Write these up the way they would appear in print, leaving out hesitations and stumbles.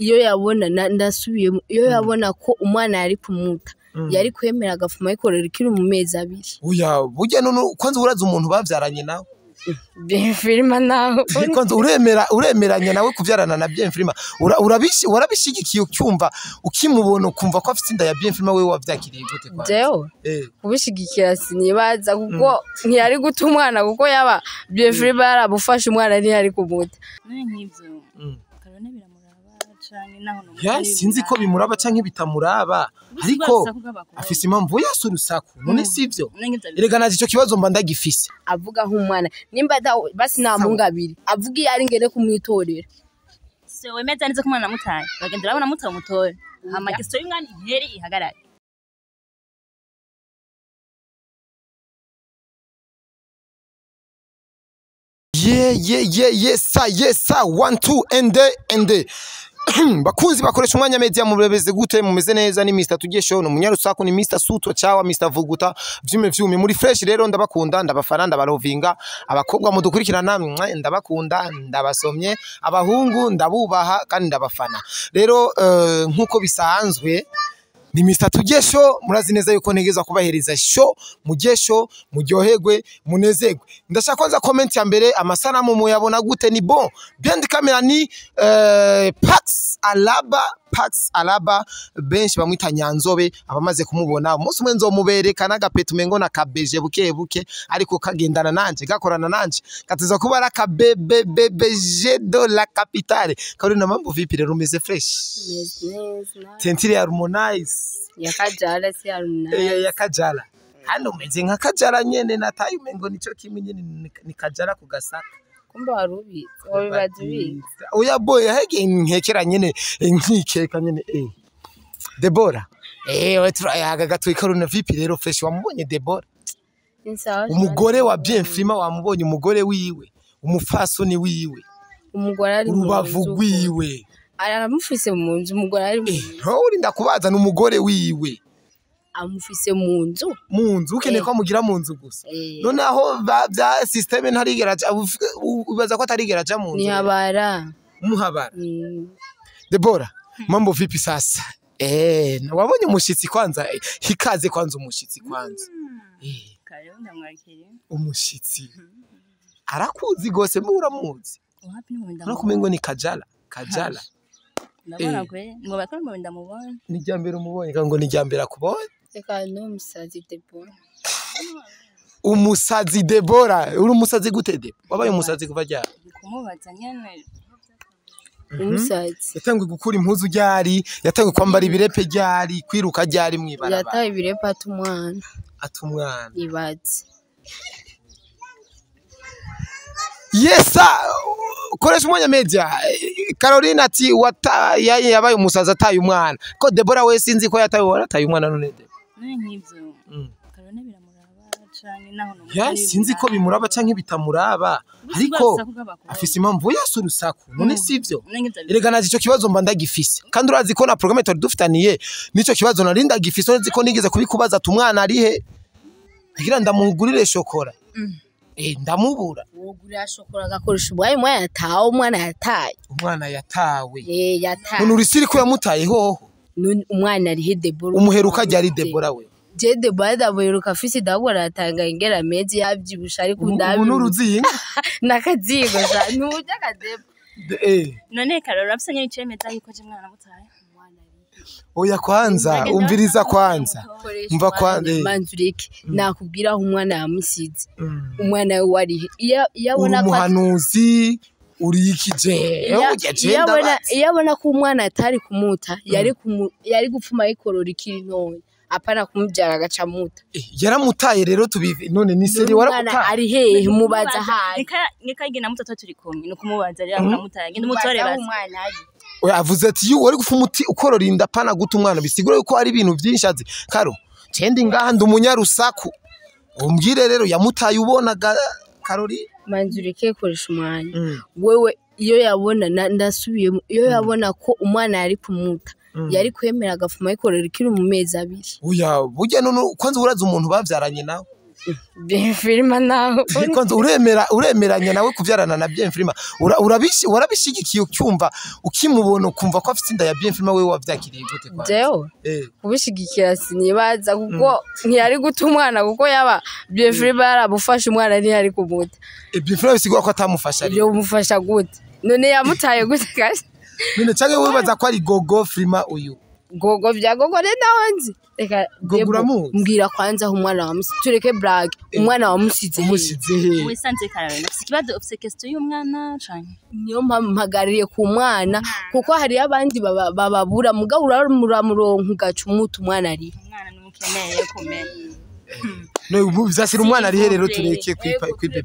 iyo yabona ndasubiye iyo yabona ko umwana yari kumuta yari kwemera agafuma yikorera ikiri mu mezi 2. Oya burya none kwanza uraza umuntu bavyaranye nawe Freema naho kwanza uremeranya nawe kuvyarana na Freema urabishigikiye ucyumva ukimubona ukumva ko afite inda ya Freema wewe wavyakiriye gute kwanza Jeo kubishigikira sinibaza kuko ntiyari guta umwana kuko yaba Freema yarabufasha umwana ntiyari kumuta nk'ivyo karone biramuraba canke naho ya sinzi ko bimuraba canke bitamuraba ariko afise impamvu yase urusaku none sivyo erega naje ico kibazo mba ndagifise avuga nk'umwana nimba basi namungabiri avuga iyo ari ngene kumwitorera so wemeza neza ko umwana mutaye bagendera abona mutaye umutore amageso y'umwana interi ihagarare yes sir 1 2 and bakunzi bakoresha umwanya media mu rebeze gute mumeze neza ni Mr Turye show no munyarusaku ni Mr Suto cyawa Mr Vuguta vyume muri fresh rero ndabakunda ndabafana ndabalovinga abakobwa mudukurikirana ndabakunda ndabasomye abahungu ndabubaha kandi ndabafana rero nkuko bisanzwe ni Mr Turye show murazi neza yuko ntegeza kubahereza show mugesho muryoherwe munezerwe ndashaka kwanza comment ya mbere amasanamu muyabona gute ni bon bien camera ni Pax Alaba benshi bamwita Nyanzobe abamaze kumubona umunsi umwe nzomubereka nagapetu mengo na kabeje buke ariko kagendana nanje gakorana nanje kateza kuba ara kabebeje de la capitale kari na mambo vipi rero umeze fresh tentire harmonize yakajala si harmonize yakajala hano umeze nka kajala nyene nataye mengo nico kimwe nyene ni kajala kugasaka kumba warubi wabibazi oya boy hege nkekera nyene nkikeka nyene Debora we turayaga gatwe karuna vipi rero fresh wamubonye Debora umugore wa Freema wamubonye umugore wiwe umufasoni wiwe umugore ari urubavu rwiwe aramufise mu nzu umugore ari uri ndakubaza n'umugore wiwe amufise mu nzu ukeneye ko mugira mu nzu gusa none aho bya system ntarigera ubaza ko atarigera ja mu nzu ni habara muhabara Debora mambo vipi sasa wabonye umushitsi kwanza hikaze kwanza umushitsi kwanza kare ndamwakiriye umushitsi arakuzi gose muramuzi wapi nimwenda nakumengo ni kajala ndabona kwe ngo bakora mu ndamubona ni jambere umubonye kango ni jambere akubonye eka no musazi Debora umusazi Debora uri umusazi gute de wabaye umusazi kuva ryari kumubaza nyene umusazi yatangwe gukura impuzu ryari yatangwe kwambara ibirepe ryari kwiruka ryari mwibaraba yarataye ibirepe atumwana ibaze yesa koresha umwanya media Caroline ati yabaye umusazi ataye umwana ko Debora we sinzi ko yarataye umwana none de nk'ivyo karone biramuraba canke naho ya sinzi ko bimuraba canke bitamuraba ariko afise impamvu yase urusaku none sivyo erega naje ico kibazo mba ndagifise kandi urazi ko na programme dufitaniye nico kibazo narinda gifise urazi ko nigeze kubikubaza tumwana ari he kugira ndamugurire shokora ndamubura wogurira shokora gakoresha umwana yataye umwana yatawe yataye none urisiri ko yamutaye hoho umwana ari he Debora umuheruka ryari Debora we je Debora dabuheruka afise dabura atanga ingera mezi yavyibusha ariko ndabi nuruzinga nakazingo ja nujya kadebo none karora afise icemeza yuko je mwana mutaye oya kwanza umviriza kwanza umva kwanza manzurike nakubwira aho umwana yamusize umwana we wari yabona ko umuhanuzi urikije yabona ko umwana atari kumuta yari gupfuma yikorora ikiri none apana kumubyara agaca muta yaramutaye rero tubive none ni seri waramutaye ari hehe mubaza hayi nikagena mutatu turi kumwe no kumubaza rero namutaye ngende mutore basi umwana ari oya avuze ati yu wari gufa umuti ukorora inda pana guta umwana bisigura yuko ari ibintu byinshi azi karo cendi ngahanda umunyarusaku umbwire rero yamutaye ubonaga Caroline manzurike koresha umwanya wewe iyo yabona ndasubiye iyo yabona ko umwana yari kumuta yari kwemera agafuma yikorera ikiri mu mezi 2 oya burya none kwanza uraza umuntu bavyaranye nawe bien Freema naho Bikonze uremeranya nawe kuvyarana na bien Freema warabishigikiye ucyumva ukimubona ukumva ko afite inda ya bien Freema wewe wavyakiriye gute kwa Jeo kubishigikira sinibaza kuko ntiyari guta umwana kuko yaba bien Freema yarabufasha umwana ntiyari kumuta bien Freema bisigura ko atamufasha yo umufasha gute none yamutaye gute kaje none cyangwa wibaza ko ari gogo Freema uyu gogo vya gogo nzi reka mbwira kwanza umwana wa tureke brag umwana wa musize he wisanze karabena ikibazo ufite question y'umwana cyane niyo mpamagariye ku mwana kuko hari abandi bababura mugabo uramuronka ugaca umuta umwana ari umwana numukeneye kumenya no ubu bizasira umwana ari rero tureke kwibebe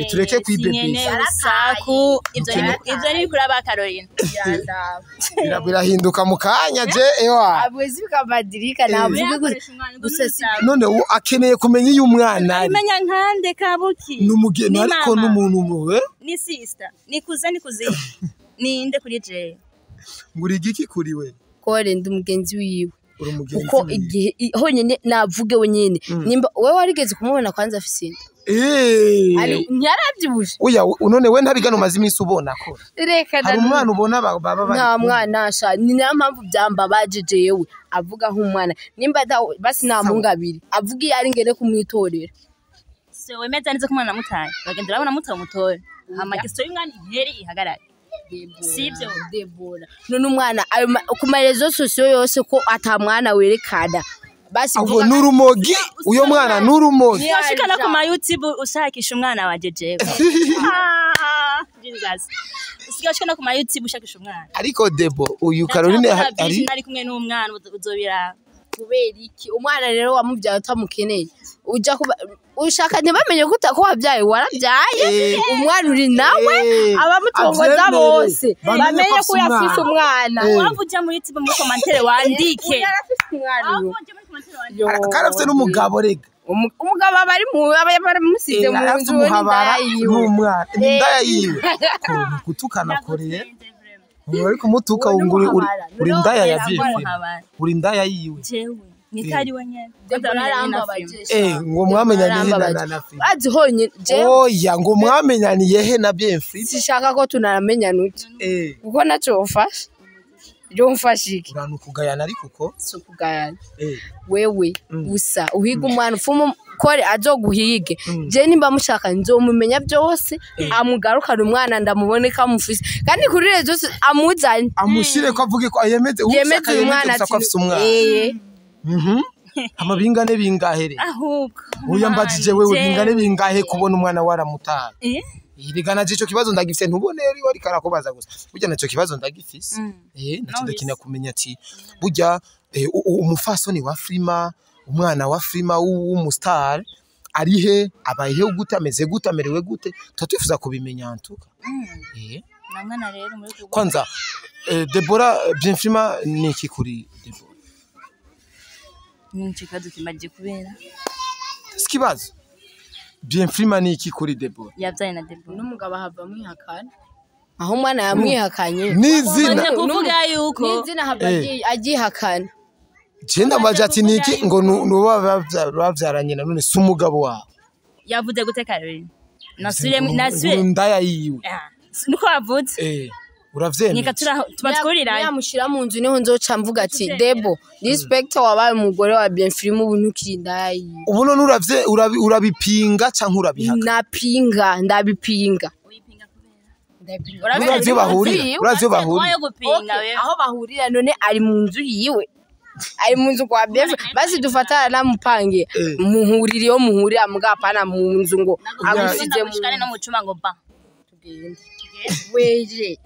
tureke kwibebe saku ivyo ni kuri aba Caroline birahinduka mu kanya je ewa abwezi bikabadirika navuge gusa none akeneye kumenya uyu mwana amenya nkande kabuki numugeni ariko n'umuntu umwe ni sister ni kuzi ninde kuri je nguri giki kuri we kore ndi umugenzi wiwe uko igihe honyene navuge wenyene nimba wewe warigeze kumubona kwanza afisinde ari nyarabyibuje oya none we ntabigano mazi iminsi ubona ko reka hari umwana ubona baba nta mwana sha ni nayo mpamvu byambabaje jewe avuga nk'umwana nimba basi nta mungabiri avuga iyo ari ngene kumwitorera se wemeza neza ko umwana mutaye bagendera abona mutaye umutora amagisto y'umwana interi ihagarare sibyo Debora none umwana ku marezo sosiyo yose ko atamwana werekana basi uvuga nurumogi uyo mwana nurumogi yashikana ku ma YouTube ushakisha umwana wa jeje Jesus sigashikana ku ma YouTube ushakisha umwana ariko Debo uyu Caroline ari kumwe n'umwana uzobira kubera iki umwana rero wamubyaye utamukeneye uja ushaka ntibamenye gute ko wabyaye warabyaye umwana uri nawe abamutongoza bose bamenye ko yafise umwana wavuja muri YouTube mu commentaire wandike karafite n'umugabo rega umugabo bari musize mu nzu n'umwana indaya yiwe gutukana koreye uri kumutuka uri indaya ya bife uri indaya yiwe jewe nikari wenyene ngo mwamenyaniye na Freema azi honye oya ngo mwamenyaniye he na bife sishaka ko tunamenyana uti kuko naco ufasha ryo mfashike uranukugayana ariko uko sukugayana wewe gusa uhiga umwana ufumo kore azoguhige je nimba mushaka nzomumenya byose amugarukana umwana ndamuboneka mufise kandi kuri rezo amuzanye amushire ko avuge ko yemeze umwana ko afise umwana amabingane bingahere ahubwo uyambajije wewe bingane bingahe kubona umwana waramutaye Irigana jicho kibazo ndagifise ntubone yari wari karakubaza gusa burya naco kibazo ndagifise nakinda kumenya ati burya umufasoni wa Freema umwana wa Freema w'umustar arihe abayeho gute ameze gute amerewe gute tutifuza kubimenya antuka namwana rero muri kwanza Debora bien Freema niki kuri Debora ninchi kazi kimaje kubera sikibazo bien Freema niki kuri Debora yabyaye na Debora n'umugabo hava mwihakana aho umwana yamwihakanye nizina kuvuga yuko nizina hava agihakana Jenda majati niki ngo nuba bavyaranye na none sumugabo wawe yavuze gute Caroline nasuye ndaya yiwe nuko yavuze uravyemeye nika tubatwurira yamushira mu nzu niho nzoca mvuga ati Debo respect wabaye umugore wa bien Freema ubu ntukirinda yiwe ubu none urabipinga canke urabihaka napinga ndabipinga uravyo bahurira aho bahurira none ari mu nzu yiwe ari mu nzu kwa bien basi dufatana namupange muhurira yo muhurira mugapana mu nzu ngo agusize mu no mucuma ngo ba tugende weje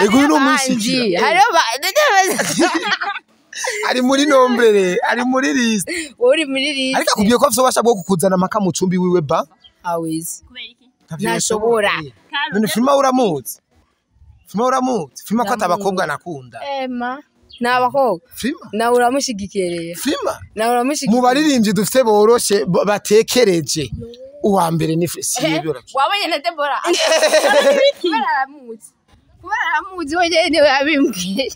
ego no mushiki hariyo ari muri nombrere ari muri list uri muri list ariko akubwiye ko afite ubasha bwo kukuzana amaka mu cumbi wiwe ba awezi kubera iki nashobora none Freema uramuzi Freema ko atabakobwa nakunda ema nabakobwa Freema na uramushigikereye Freema na uramushigikereye mu baririmbyi dufite boroshe batekereje uwa mbere ni Freema wabonye na Debora kubaramuzi weje niwe yabimbwiye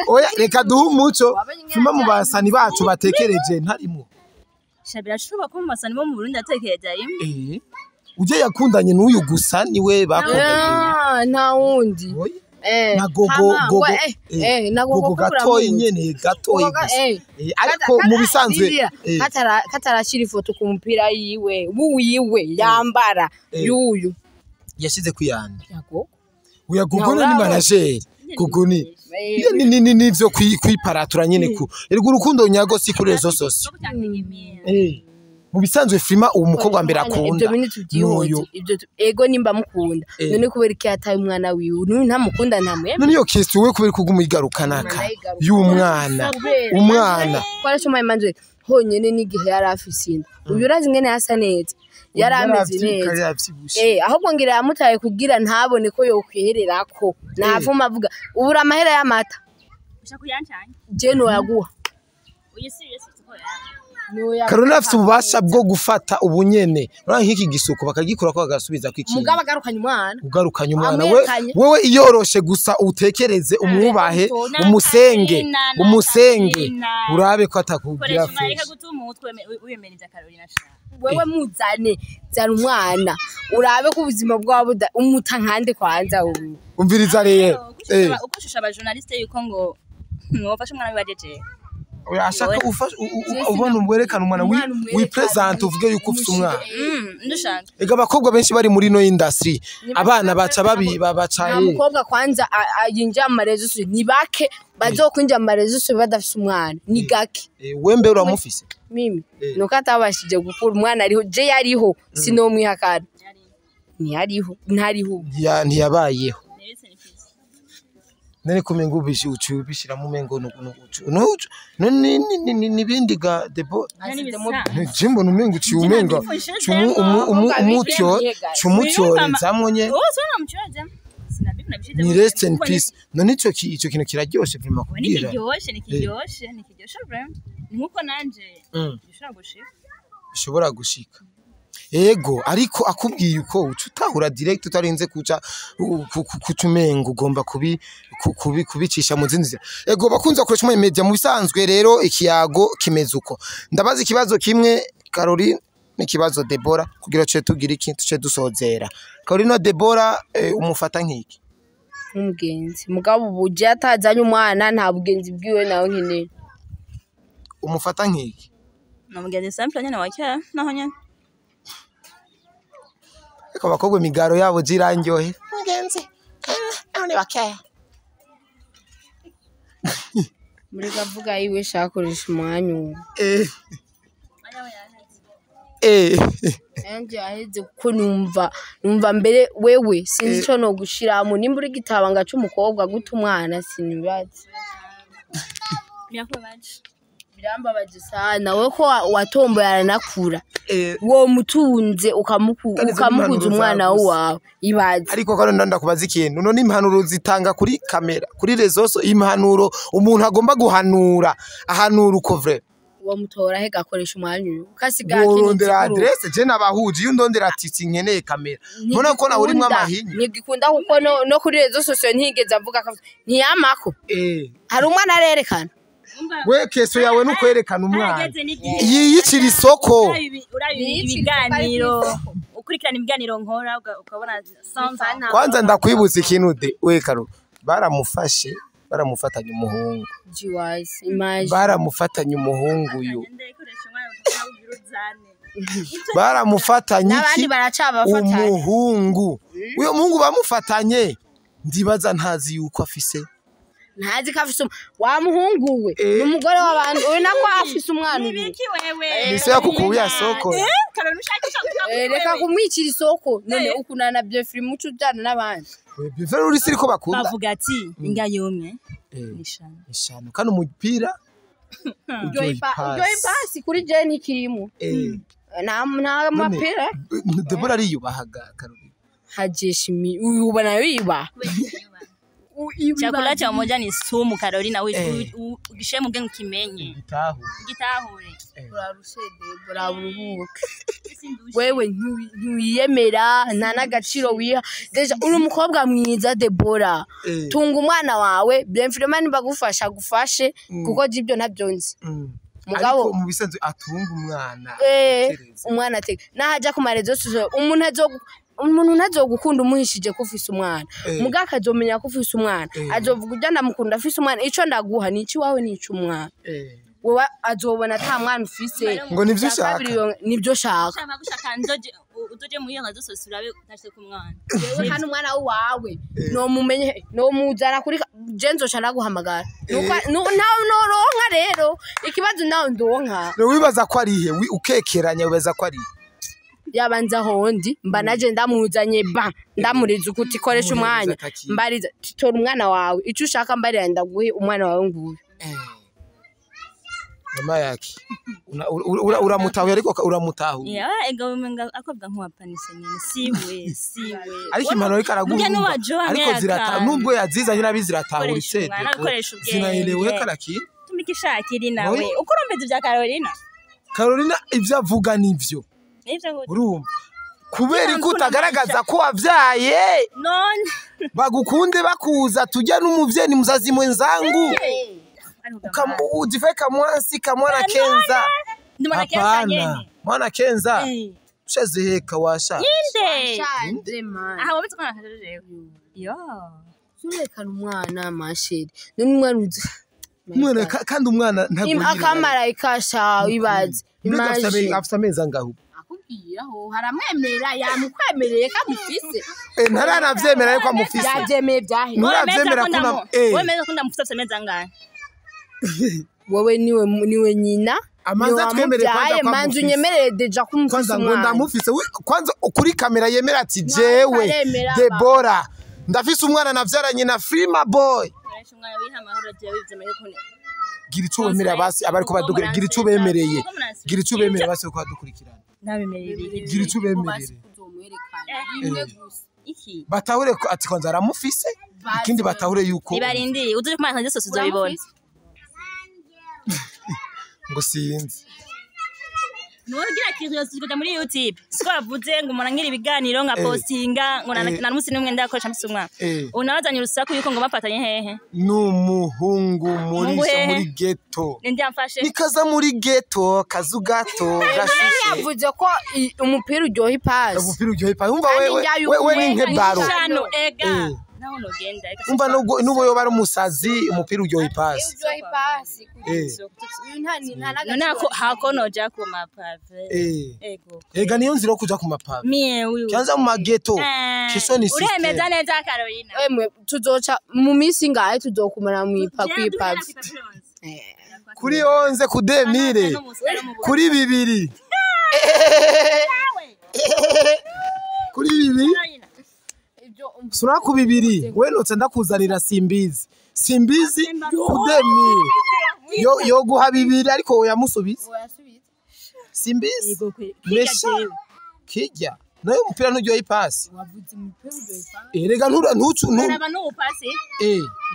oya reka duhe umuco Freema mu basani bacu batekereje ntarimo birashoboka ko mu masani bo mu Burundi atekereza rimwe uje yakundanye n'uyu gusa niwe bakundanye nta wundi na gogo gatoyi nyene gatoyi ariko mu bisanzwe katarashira ifoto ku mupira wiwe yambara yuyu yashize kwiyanda uya gogo ni manager gogo ni nivyo kwiparatura nyene ku ergo urukundo nyago si kuri rezo sose mu bisanzwe Freema uwo mukobwa mbere akunda n'uyu ego nimba mukunda none kubera iki yataye umwana wiwe n'uyu ntamukunda ntamwe none yo kesi we kubera kugumuyigarukanaka y'umwana kwara cyo manje honyene n'igihe yari afise inda uyu urazi ngene yasa neza yari ameze neza ahubwo ngira yamutaye kugira ntabone ko yokwihererako navuma avuga ubura amahera y'amata ushaka kuyancanya je no yaguha uyu serious ko Karuna afite ububasha bwo gufata ubunyene ura nk'iki gisuko bakagikura ko bagasubiza kw'ikindi mugaba garukanye umwana wewe iyoroshe gusa utekereze umwubahe umusenge urabe ko atakugira reka gutuma umutwe wiyemeriza Carolina shaka wewe muzane zana umwana urabe ko ubuzima bwabo umutankande kwanza ubu umviriza rero ukoshusha aba journaliste yuko ngo mwofashe umwana wibajeje urashaka ubona umwerekana umwana wi present uvuge yuko ufite umwana ndushaka ega abakobwa benshi bari muri no industry abana baca babacaye umukobwa kwanza yinjira mu marezo ni bake bazokwinjira mu marezo badafite umwana ni gake wembe uramufise mimi nuko atabashije gukura umwana ariho je yariho sinomwihakana ntariho ntiyabayeho nene kumenga ubishi ucubishira mu mengo nibindi ga debo jimbo numenga uciumenga umucyorezamwo nye ni rest in peace none ico kintu kiraryoshe Freema kubwira nikiryoshe vraiment nkuko nanje bishobora gushika ego ariko akubwiye uko utahura direct utarinze kuca kutumenga ugomba kubicisha mu zindi ego bakunze akoresha mu media mu bisanzwe rero ikiyago kimeze uko ndabaza ikibazo kimwe Caroline n'ikibazo Debora kugira cyo tugira iki tuce dusozera Caroline Debora umufata nk'iki umugenzi mugabo ubuje atazanye umwana nta bugenzi bwiwe nawe nkene umufata nk'iki namugenzi simple nyene wakera naho nyene ko bakogwe migaro yabo jiranyohe mugenzi none bakaya muri gavuga yiwe shakoresha umwanyu anje aheze ko numva mbere wewe sinzi cyo no gushiramo nimba uri gitabanga cy'umukobwa guta umwana sinibazi birambabaje sana we ko watomboye aranakura wo mutunze ukamukuza umwana wawe ibaze ariko kandi ndakubaza ikintu none impanuro zitanga kuri kamera kuri rezoso impanuro umuntu agomba guhanura ahanura uko vrai wo mutora he gakoresha umwanyu ukasiga urondera adresse je nabahuje iyo ndondera ati sinkeneye kamera mbona ko nawe urimo amahinya ntigikunda kuko no kuri rezoso ntigeze avuga ntiyamako hari umwana arerekana we keso yawe nukwerekana umwana yiyicira isoko ibiganiro ukurikirana ibiganiro nkora ukabona kwanza ndakwibutsa ikintu de we Karo baramufatanya umuhungu baramufatanya umuhungu uyu baramufatanya iki umuhungu uyo muhungu bamufatanye ndibaza ntazi yuko afise ntazi kafise wa muhungu we numugore w'abantu we nako afise umwana ibiki wewe nise yakukuye soko Karo nushakisha reka kumwicira isoko none ukunana byo Freema ucujana n'abandi bivero uri siriko bakunda bavuga ati inga yomwe nishano kandi umupira ujoy pasi kuri je nikirimo nta mapira Debora ariyubahaga Caroline hajeshimi ubona yiba chakula cha umoja ni sumu Carolina ugishe mugenge kimenye gitahure urarushe Debora uruhuke wewe ntuyemera nta nagaciro wiha deja uri umukobwa mwiza Debora tunga umwana wawe Freema bagufasha gufashe kuko jibyo ntabyonzi ariko mu bisanzwe atunga umwana umwana ateka nahaja ku marezo umuntu ntazogukunda umuhishije ko ufise umwana muga akazomenya ko ufise umwana azovuga ujya ndamukunda afise umwana ico ndaguha ni iki wawe ni ico umwana wowe azobona ata mwana ufise ngo nivyo ushaka nivyo shaka shaka gushaka ndoje udoje mu iyo nkazo sosura utashye ku mwana yewe hano umwana wawe no mumenye no muzana kuri genzo shana guhamagara noronka rero ikibazo nawe ndonka wibaza ko ari he ukekeranya wibaza ko ari yabanza hondi mba naje ndamuzanye ndamuriza ukuti koresha umwanya mbariza tora umwana wawe ico ushaka mbarira ndaguhe umwana wawe nguyu mama yake uramutahuye ariko uramutahuye ego umenga akobwa nk'uwapanise nyene siwe ariko impano ariko araguha ariko zirata nubwo yazizanye nabizirataha urisete zinaelewe karaki tumikishakiri nawe ukurombeje bya Carolina ivyo avuga nivyo urumva kubera ko utagaragaza ko wavyaye none bagukunde bakuza tujya n'umuvyeyi muzazi mwenzangu ujifeka mwasi kamwana kenza hapana mwana kenza ushaziheka washa inde man aha wabitse kana kajeje yo surekana umwana masheri n'umwana umwana kandi umwana ntago akamarayika sha ibaze imagine afite ameza ngaho akubwiraho haramwemera yamukwemereye kamufise ntaranavyemera yuko amufise yavyemeye byahe nuravyemera kuna wemeza ko ndamufise ameza ngana wowe niwe nyina amaze twemere kwanza manzi unyemerere deja kumufisa ngo ndamufise kwanza kuri kamera yemera ati jewe Debora ndafise umwana navyaranye na Freema Boy gira ico wemerera basi abariko badugire gira ico bemereye gira ico bemerera basi ko badukurikirana nabemerere gira ico bemerere iki batahure ati kwanza aramufise ikindi batahure yuko ibarindiriye uzi ko mwana zose uzobibona ngo sinzi nugira curiosity kuja muri YouTube siko bavuze ngo umuntu ngira ibiganiro nka postinga ngo na musi n'umwe ndakoresha mfise umwana unabazanye urusaku yuko ngo bafatanye hehe n'umuhungu muri ghetto ndi amfashe nikaza muri ghetto kazu gato gashushe yavuze ko umupira uryoha ipasi umva wewe ni nkebaro naho nogenda umva nubo yo bari umusazi umupira uryoha ipasi none hakonoja ku mapave ega niyo nzira kuja ku mapave mie uyu kyanza mu mageto kisoni system uremeza neza Carolina emwe tuzoca mu misi ngahe tuzokumara mu ipave kuri 11 ku 2000 kuri 2 kuri 2 sura ku 2 we notse ndakuzanira simbizi ku 2000 yo guha 2 ariko oyamusubiza simbizi mesha kijya nayo umupira n'uryoha ipasi wavuze umupira uryoha ipasi erega ntucu naba no upasi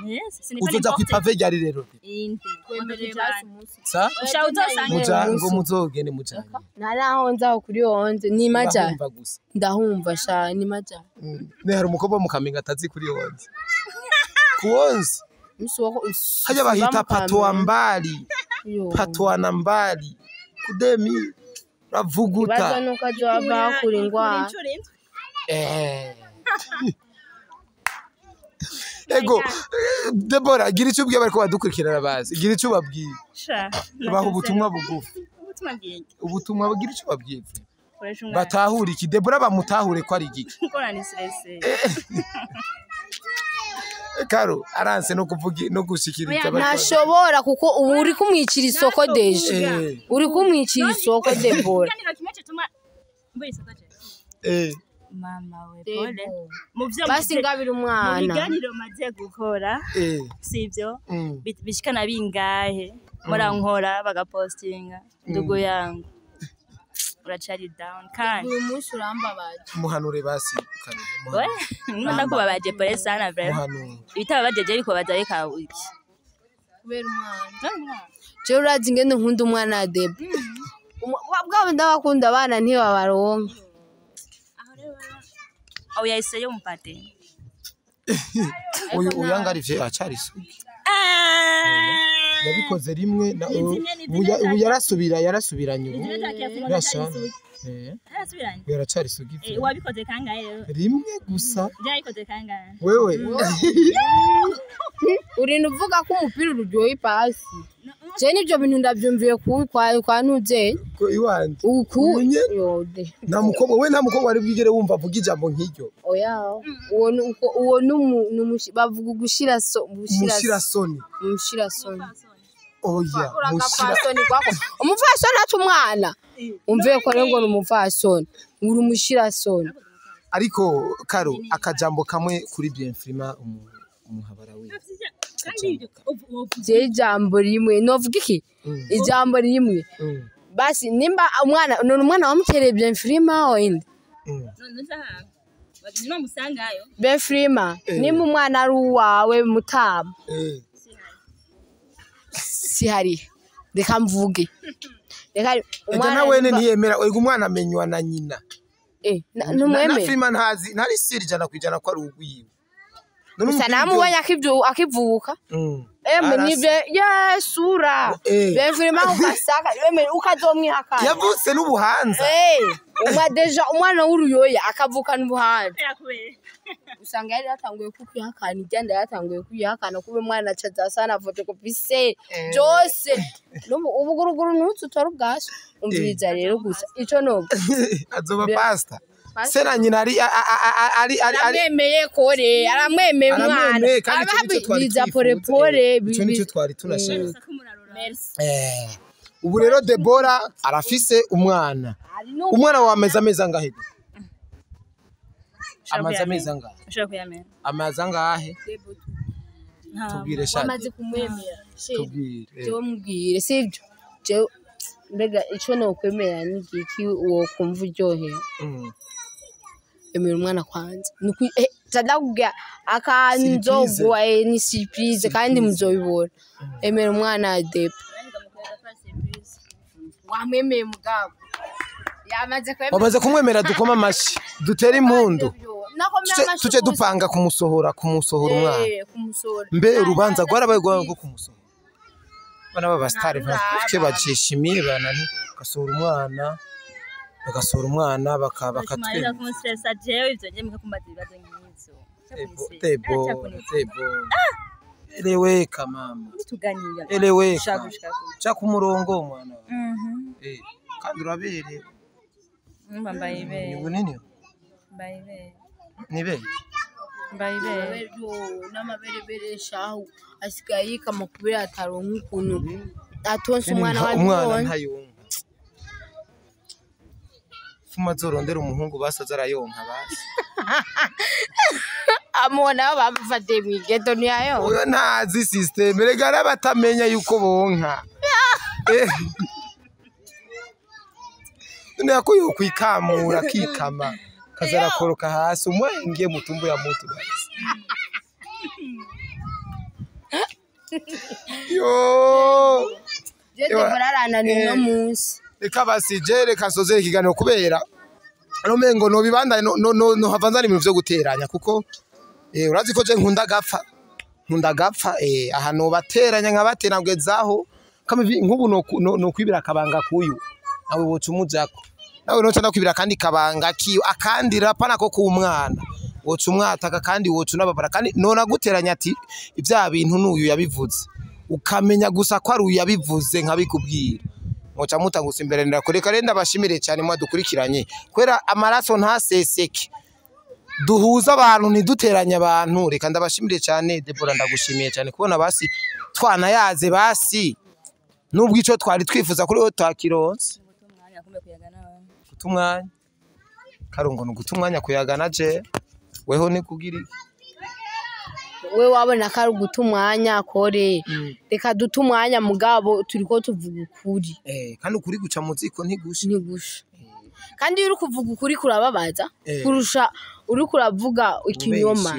yes uzoza kwipave ryari rero twemereye basi umunsi sa ushawuzosanga ngo muzogende mujanye naraho nzaho kuri 11 ni maja ndahumva sha ni maja ne hari umukobwa mu Kaminga atazi kuri 11 ku 11 haja bahita patwa mbali patwa na mbali ku 2000 ravuguta baza nuko ajoba kuri ngwa ego Debora gira icyo ubwiye bariko badukurikirana bazi gira icyo babwiye baho ubutumwa bugufi ubutumwa bugira icyo babwiye batahura iki Debora bamutahure ko ari igiki Karo aranse no kuvuga no gushikiriza ntashobora kuko ubu uri kumwicira isoko deje uri kumwicira isoko Debora mama we pole muvyo basi ngabira umwana biganiro maze gukora sivyo bishikana bingahe murankora bagapostinga ndugo yangu uracari down kandi uyu munsi urambabaje muhanure basi we nkunda kubabaje pole sana bro bitaba bajeje ariko bazareka iki kubera umwana je urazi ngende nkunda umwana wa Deb bwabo ndabakunda abana ntibabaronka au yaiseye umpate uyu uyangarivye acari sugi yabikoze rimwe ubu yarasubiranye ubu yashana yaracari sugi wabikoze kangahe rero rimwe gusa byayikoze kangahe wewe urinda uvuga ko umupira ururyoha ipasi je nivyo bintu ndavyumviye kwa ntuzeye ko iwanje ukunye nta mukobwa wari bwigere wumva avuga ijambo nk'iryo oya uwo bavuga gushira soni oya umufasoni kwako umufasoni acu umwana umviye ko ngo ni umufasoni uri umushirasoni ariko karo akajambo kamwe kuri bien Freema umuhabara we je jambo rimwe novuga iki ijambo rimwe basi nimba umwana wamutereye bien Freema oinde no musangayo bien Freema nimba umwana ari uwawe mutama sihari reka mvuge reka umwana wene ntiyemera ego umwana amenywa na nyina numweme na Freema ntari sirijana kwijana ko ari ugwiwe gusa namubonye akivuka nibe yesura bien Freema ukasaka ukazomwihakana yavutse n'ubuhanza deja umwana w'uruyoya akavuka n'ubuhanza usanga yari yatanguye kwihakana igenda yatanguye kwihakana kuba umwana acaza sana photocopy byose ubuguruguru n'utsu tori bwaso umviriza rero gusa ico no azoba pasta sena nyina ari aramwemeye kore aramwemeye umwana ababiza pore nicyo twari tunashaka ubu rero Debora arafise umwana wameze amezi angahe amaze amezi angahe ushaka kuyamenya amazi angahe tubwire shaka amaze kumwemera tubwire cyo mubwire sivyo je mbega ico no kwemera n'igiki uwo kumva uryoheye emera umwana kwanza nuko tadakubwira akanzogwa ni surprise kandi muzobibona emera umwana Deb wamwemeye mugabo wamaze kumwemera dukoma amashi dutera impundu tuce dupanga kumusohora umwana mbe urubanza rwarabaye rwo kumusohora bana b'abastari bafite bacishimiye banani bagasohora umwana bakatwemera kumustressa jewe ivyo nje mukakumbaza ibibazo nk'izo Tebo eleweka mama tuganira eleweka cha kumurongo mwana kandi urabere mbambaye ibe ni bunini mbaye ibe nibe mbaye ibe n'amaberebere shahu asigaye kamakubira ataronka ukuntu atonse umwana ntayonka fuma zorondera umuhungu basaza arayonka basi amona bamufate mwigeto niyayo oyo ntazi system regara batamenya yuko bonka nako yo kwikamura kikama kazara koroka hasi umwenge mutumbu ya mutu basi yo je bararana no munsi reka basijere kasozere kiganiro kubera Romengo no bibanda no havanzana ibintu byo guteranya kuko urazi ko je nkunda gapfa aha no bateranya nkabaterangwezaho kamivi nkubu no kwibira kabanga kuyu nawe wocu mujako nawe no cyana kwibira kandi kabanga kiyo akandira pana ko kumwana wocu umwataka kandi wocu nababara kandi nona guteranya ati ibya bintu n'uyu yabivuze ukamenya gusa ko ari uyu yabivuze nkabikubwira mocha mutangusa imbere ndakureka renda bashimire cyane mwadukurikiranye kwera amaraso ntaseseke duhuza abantu ntiduteranya abantu reka ndabashimire cyane Debora ndagushimiye cyane kubona basi twana yaze basi nubwo ico twari twifuza kuri ho twakironse gutumwanya karungo no gutumwanya kuyagana je weho ni kugira we wabona ko ari gutumwanya kore reka dutumwanya mugabo turiko tuvuga ukuri kandi ukuri guca muziko ntigusha kandi uri kuvuga ukuri kurababaza kurusha uri kuravuga ikinyoma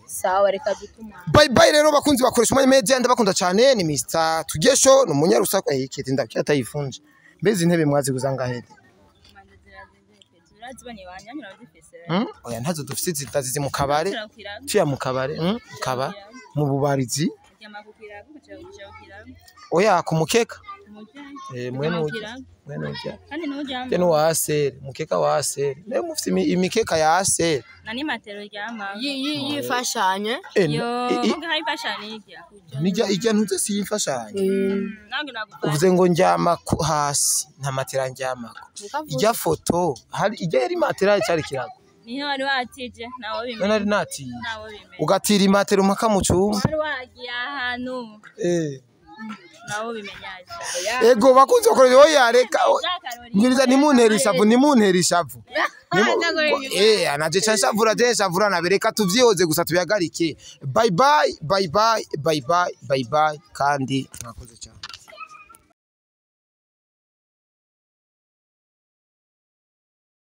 sawa reka dutumwanya bye rero bakunzi bakoresha umwanya media ndabakunda cyane ni Mr Tugesho no munyarusaku kiti ndacyatayifunje mbezi intebe mwazi guzangahede oya ntazo dufite zitazize mu kabare ciya mu kabare kaba mu bubarizi oya kumukeka mwene Teno wa aseri, mukeka wa aseri. Ne mufite imikeka ya aseri. Nani matero ryama. Yifashanye. Yo, muga hayifashanye Nijya ijya ntuze si yifashanye. Nange nagufa. Uvuze ngo njyama hasi, nta matera njyamako. Ijya foto, hari ijya yari matera cyari kirago. Niho wari watije nawo bimenya. Nari natiye. Nawo bimenya. Ugatira imatero mpaka mu cyumba. Wari wagiye ahantu. Nawo bimenyaje. Ego bakunze ko oya reka. Ngiriza nimuntera ishavu. Anaje chanshavura je shavura nabereka tuvyihoze gusa tuyagarike. Bye bye kandi mwakoze cyane.